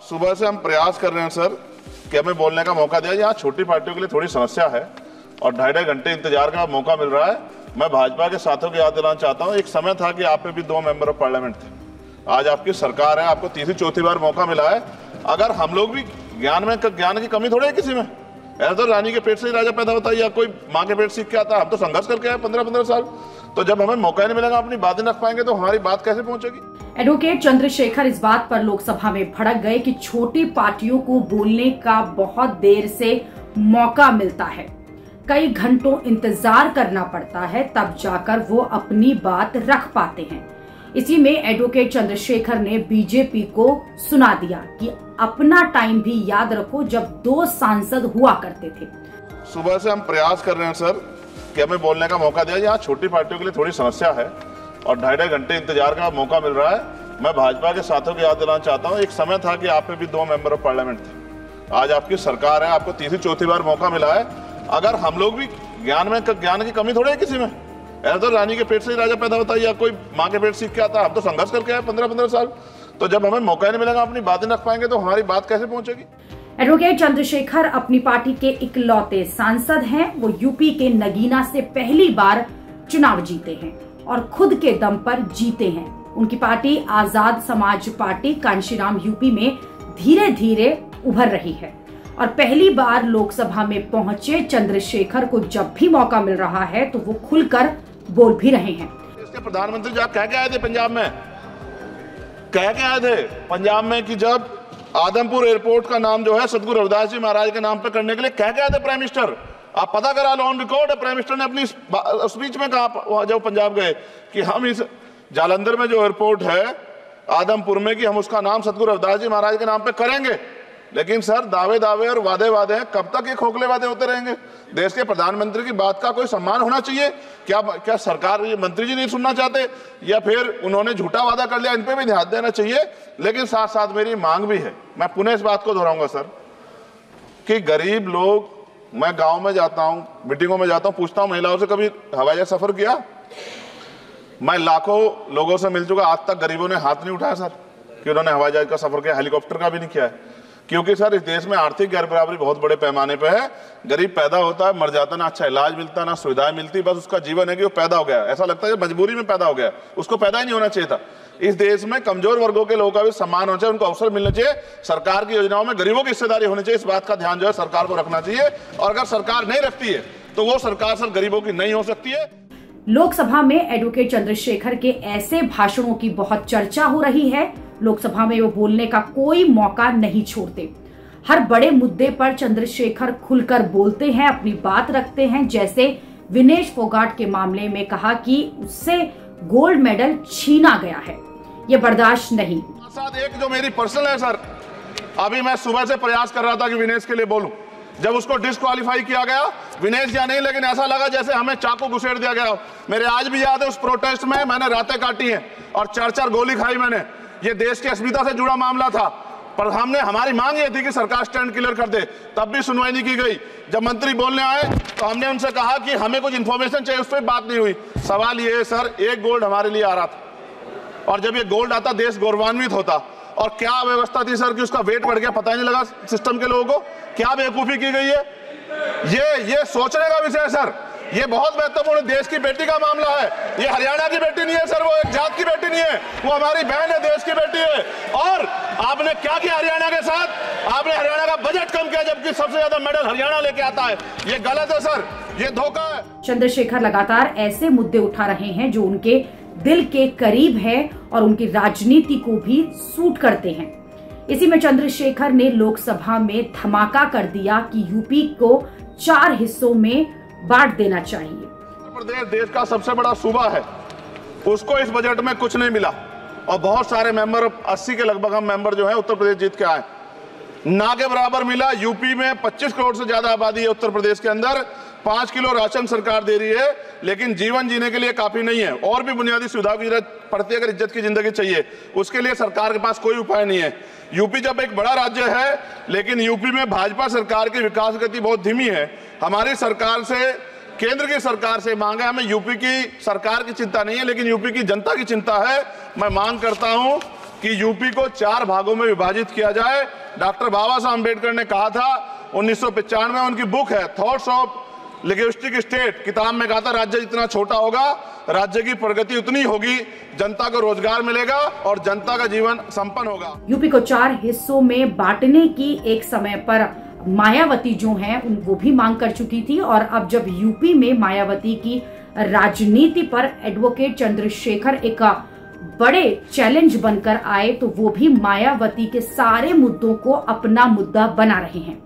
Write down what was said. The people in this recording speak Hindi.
सुबह से हम प्रयास कर रहे हैं सर कि हमें बोलने का मौका दिया। यहाँ छोटी पार्टियों के लिए थोड़ी समस्या है और 2.5 घंटे इंतजार का मौका मिल रहा है। मैं भाजपा के साथियों को याद दिलाना चाहता हूँ, एक समय था कि आप पे भी 2 मेंबर ऑफ पार्लियामेंट थे। आज आपकी सरकार है, आपको तीसरी चौथी बार मौका मिला है। अगर हम लोग भी ज्ञान की कमी थोड़ी है किसी में। ऐसा तो रानी के पेट से ही राजा पैदा होता है या कोई माँ के पेट सीख के आता है। हम तो संघर्ष करके आए 15-15 साल। तो जब हमें मौका नहीं मिलेगा, अपनी बात नहीं रख पाएंगे तो हमारी बात कैसे पहुंचेगी। एडवोकेट चंद्रशेखर इस बात पर लोकसभा में भड़क गए कि छोटी पार्टियों को बोलने का बहुत देर से मौका मिलता है, कई घंटों इंतजार करना पड़ता है, तब जाकर वो अपनी बात रख पाते हैं। इसी में एडवोकेट चंद्रशेखर ने बीजेपी को सुना दिया कि अपना टाइम भी याद रखो जब 2 सांसद हुआ करते थे। सुबह से हम प्रयास कर रहे हैं सर कि हमें बोलने का मौका दिया। यहाँ छोटी पार्टियों के लिए थोड़ी समस्या है और 2.5 घंटे इंतजार का मौका मिल रहा है। मैं भाजपा के साथियों को याद दिलाना चाहता हूँ, एक समय था कि आप पे भी 2 मेंबर ऑफ पार्लियामेंट थे। आज आपकी सरकार है, आपको तीसरी चौथी बार मौका मिला है। अगर हम लोग भी ज्ञान की कमी थोड़ी है किसी में। ऐसा तो रानी के पेट से ही राजा पैदा होता है या कोई माँ के पेट सीख के आता है। हम तो संघर्ष करके आए 15-15 साल। तो जब हमें मौका नहीं मिलेगा, अपनी बात नहीं रख पाएंगे तो हमारी बात कैसे पहुंचेगी। एडवोकेट चंद्रशेखर अपनी पार्टी के इकलौते सांसद हैं। वो यूपी के नगीना से पहली बार चुनाव जीते हैं और खुद के दम पर जीते हैं। उनकी party Azad Samaj party Kanshiram UP में धीरे धीरे उभर रही है और पहली बार लोकसभा में पहुंचे चंद्रशेखर को जब भी मौका मिल रहा है तो वो खुलकर बोल भी रहे हैं। इसके प्रधानमंत्री जो कह के आए थे पंजाब में, कह के आए थे पंजाब में कि जब आदमपुर एयरपोर्ट का नाम जो है सतगुरु रविदास जी महाराज के नाम पे करने के लिए कह के आए थे प्राइम मिनिस्टर। आप पता करा लो, ऑन रिकॉर्ड है। प्राइम मिनिस्टर ने अपनी स्पीच में कहा जब पंजाब गए कि हम इस जालंधर में जो एयरपोर्ट है आदमपुर में, कि हम उसका नाम सतगुरु रविदास जी महाराज के नाम पे करेंगे। लेकिन सर दावे और वादे हैं, कब तक ये खोखले वादे होते रहेंगे। देश के प्रधानमंत्री की बात का कोई सम्मान होना चाहिए। क्या सरकार, ये मंत्री जी नहीं सुनना चाहते या फिर उन्होंने झूठा वादा कर लिया, इन पे भी ध्यान देना चाहिए। लेकिन साथ साथ मेरी मांग भी है, मैं पुनः इस बात को दोहराऊंगा सर, कि गरीब लोग, मैं गांव में जाता हूं, मीटिंगों में जाता हूं, पूछता हूं महिलाओं से कभी हवाई जहाज सफर किया। मैं लाखों लोगों से मिल चुका, आज तक गरीबों ने हाथ नहीं उठाया सर कि उन्होंने हवाई जहाज का सफर किया, हेलीकॉप्टर का भी नहीं किया है। क्योंकि सर इस देश में आर्थिक गैर बराबरी बहुत बड़े पैमाने पे है। गरीब पैदा होता है, मर जाता, ना अच्छा इलाज मिलता, ना सुविधाएं मिलती। बस उसका जीवन है कि वो पैदा हो गया, ऐसा लगता है मजबूरी में पैदा हो गया, उसको पैदा ही नहीं होना चाहिए था। इस देश में कमजोर वर्गों के लोगों का भी सम्मान होना चाहिए, उनको अवसर मिलना चाहिए। सरकार की योजनाओं में गरीबों की हिस्सेदारी होनी चाहिए। इस बात का ध्यान जो है सरकार को रखना चाहिए। और अगर सरकार नहीं रखती है तो वो सरकार सर गरीबों की नहीं हो सकती है। लोकसभा में एडवोकेट चंद्रशेखर के ऐसे भाषणों की बहुत चर्चा हो रही है। लोकसभा में वो बोलने का कोई मौका नहीं छोड़ते। हर बड़े मुद्दे पर चंद्रशेखर खुलकर बोलते हैं, अपनी बात रखते हैं। जैसे विनेश फोगाट के मामले में कहा कि उससे गोल्ड मेडल छीना गया है, ये बर्दाश्त नहीं। साथ एक जो मेरी पर्सनल है सर, अभी मैं सुबह से प्रयास कर रहा था कि विनेश के लिए बोलूं। जब उसको डिस्क्वालीफाई किया गया, विनेश या नहीं, लेकिन ऐसा लगा जैसे हमें चाकू घुसेड़ दिया गया। मेरे आज भी याद है उस प्रोटेस्ट में मैंने रातें काटी हैं और 4-4 गोली खाई मैंने। ये देश की अस्मिता से जुड़ा मामला था, पर हमारी मांग ये थी कि सरकार स्टैंड क्लियर कर दे, तब भी सुनवाई नहीं की गई। जब मंत्री बोलने आए तो हमने उनसे कहा कि हमें कुछ इंफॉर्मेशन चाहिए, उस पर बात नहीं हुई। सवाल ये है सर, एक गोल्ड हमारे लिए आ रहा था और जब ये गोल्ड आता देश गौरवान्वित होता। और क्या व्यवस्था थी सर कि उसका वेट बढ़ गया, पता ही नहीं लगा सिस्टम के लोगों को। क्या बेवकूफी की गई है, ये सोचने का विषय है सर। ये बहुत महत्वपूर्ण, देश की बेटी का मामला है। ये हरियाणा की बेटी नहीं है सर, वो एक जात की बेटी नहीं है, वो हमारी बहन है, देश की बेटी है। और आपने क्या किया हरियाणा के साथ? आपने हरियाणा का बजट कम किया, जबकि सबसे ज्यादा मेडल हरियाणा लेके आता है। ये गलत है सर, ये धोखा है। चंद्रशेखर लगातार ऐसे मुद्दे उठा रहे हैं जो उनके दिल के करीब है और उनकी राजनीति को भी सूट करते हैं। इसी में चंद्रशेखर ने लोकसभा में धमाका कर दिया कि यूपी को 4 हिस्सों में बांट देना चाहिए। उत्तर प्रदेश देश का सबसे बड़ा सूबा है, उसको इस बजट में कुछ नहीं मिला और बहुत सारे मेंबर, 80 के लगभग हम मेंबर जो है उत्तर प्रदेश जीत के आए, ना के बराबर मिला। यूपी में 25 करोड़ से ज्यादा आबादी है उत्तर प्रदेश के अंदर, 5 किलो राशन सरकार दे रही है, लेकिन जीवन जीने के लिए काफी नहीं है। और भी बुनियादी सुविधाओं की जरूरत पड़ती है। अगर इज्जत की जिंदगी चाहिए, उसके लिए सरकार के पास कोई उपाय नहीं है। यूपी जब एक बड़ा राज्य है, लेकिन यूपी में भाजपा सरकार की विकास गति बहुत धीमी है। हमारी सरकार से, केंद्र की सरकार से मांग है, हमें यूपी की सरकार की चिंता नहीं है, लेकिन यूपी की जनता की चिंता है। मैं मांग करता हूं कि यूपी को 4 भागों में विभाजित किया जाए। डॉक्टर बाबा साहब अम्बेडकर ने कहा था 1995 में, उनकी बुक है थॉट्स ऑफ लिंग्विस्टिक स्टेट, किताब में कहा था राज्य जितना छोटा होगा राज्य की प्रगति उतनी होगी, जनता को रोजगार मिलेगा और जनता का जीवन संपन्न होगा। यूपी को 4 हिस्सों में बांटने की एक समय पर मायावती जो है वो भी मांग कर चुकी थी, और अब जब यूपी में मायावती की राजनीति पर एडवोकेट चंद्रशेखर एक बड़े चैलेंज बनकर आए तो वो भी मायावती के सारे मुद्दों को अपना मुद्दा बना रहे हैं।